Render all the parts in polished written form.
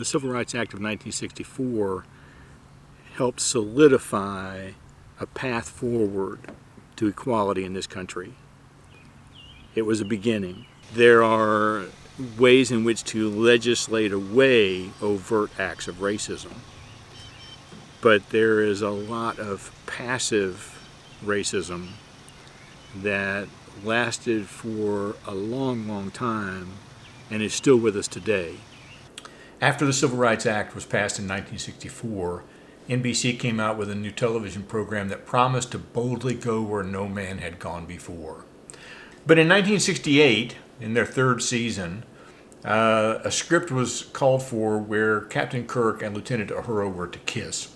The Civil Rights Act of 1964 helped solidify a path forward to equality in this country. It was a beginning. There are ways in which to legislate away overt acts of racism, but there is a lot of passive racism that lasted for a long, long time and is still with us today. After the Civil Rights Act was passed in 1964, NBC came out with a new television program that promised to boldly go where no man had gone before. But in 1968, in their third season, a script was called for where Captain Kirk and Lieutenant Uhura were to kiss.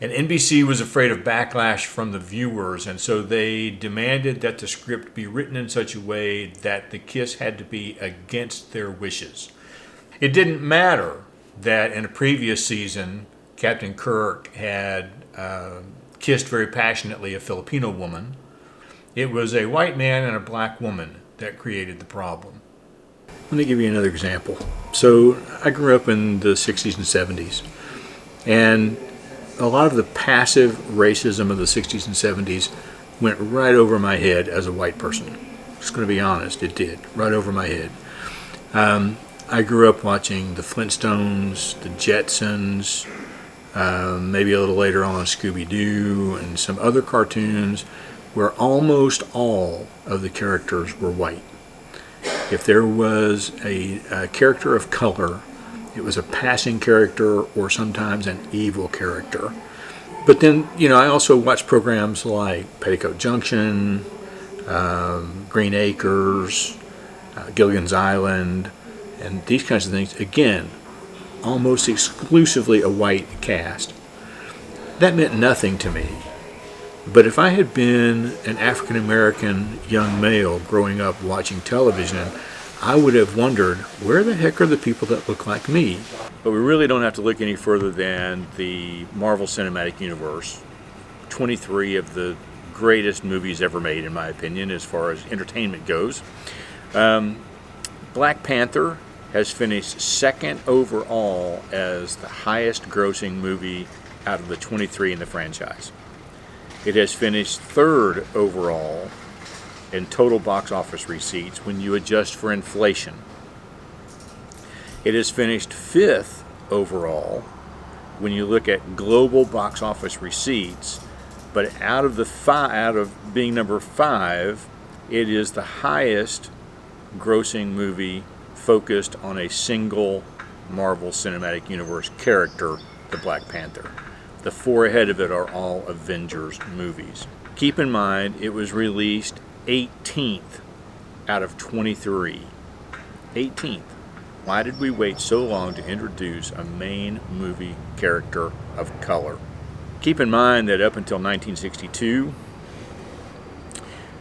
And NBC was afraid of backlash from the viewers, and so they demanded that the script be written in such a way that the kiss had to be against their wishes. It didn't matter that in a previous season, Captain Kirk had kissed very passionately a Filipino woman. It was a white man and a black woman that created the problem. Let me give you another example. So I grew up in the 60s and 70s, and a lot of the passive racism of the 60s and 70s went right over my head as a white person. Just going to be honest, it did, right over my head. I grew up watching the Flintstones, the Jetsons, maybe a little later on Scooby-Doo, and some other cartoons where almost all of the characters were white. If there was a character of color, it was a passing character or sometimes an evil character. But then, I also watched programs like Petticoat Junction, Green Acres, Gilligan's Island, and these kinds of things. Again, almost exclusively a white cast. That meant nothing to me. But if I had been an African American young male growing up watching television, I would have wondered, where the heck are the people that look like me? But we really don't have to look any further than the Marvel Cinematic Universe. 23 of the greatest movies ever made, in my opinion, as far as entertainment goes. Black Panther has finished second overall as the highest grossing movie out of the 23 in the franchise. It has finished third overall in total box office receipts when you adjust for inflation. It has finished fifth overall when you look at global box office receipts, but out of being number 5, it is the highest grossing movie focused on a single Marvel Cinematic Universe character, the Black Panther. The 4 ahead of it are all Avengers movies. Keep in mind, it was released 18th out of 23. 18th. Why did we wait so long to introduce a main movie character of color? Keep in mind that up until 1962,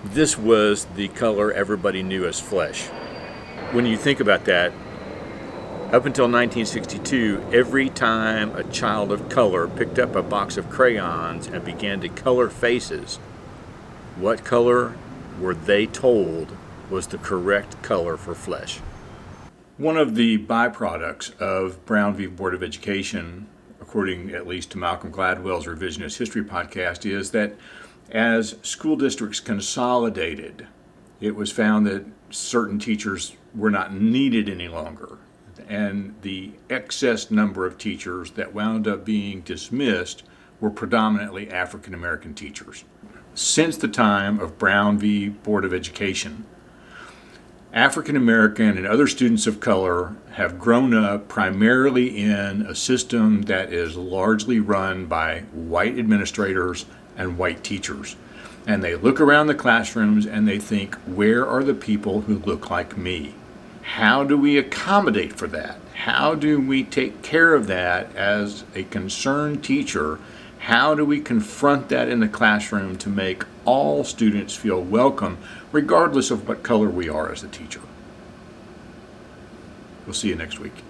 this was the color everybody knew as flesh. When you think about that, up until 1962, every time a child of color picked up a box of crayons and began to color faces, what color were they told was the correct color for flesh? One of the byproducts of Brown v. Board of Education, according at least to Malcolm Gladwell's Revisionist History podcast, is that as school districts consolidated, it was found that certain teachers were not needed any longer. And the excess number of teachers that wound up being dismissed were predominantly African American teachers. Since the time of Brown v. Board of Education, African American and other students of color have grown up primarily in a system that is largely run by white administrators and white teachers. And they look around the classrooms and they think, where are the people who look like me? How do we accommodate for that? How do we take care of that as a concerned teacher? How do we confront that in the classroom to make all students feel welcome, regardless of what color we are as a teacher? We'll see you next week.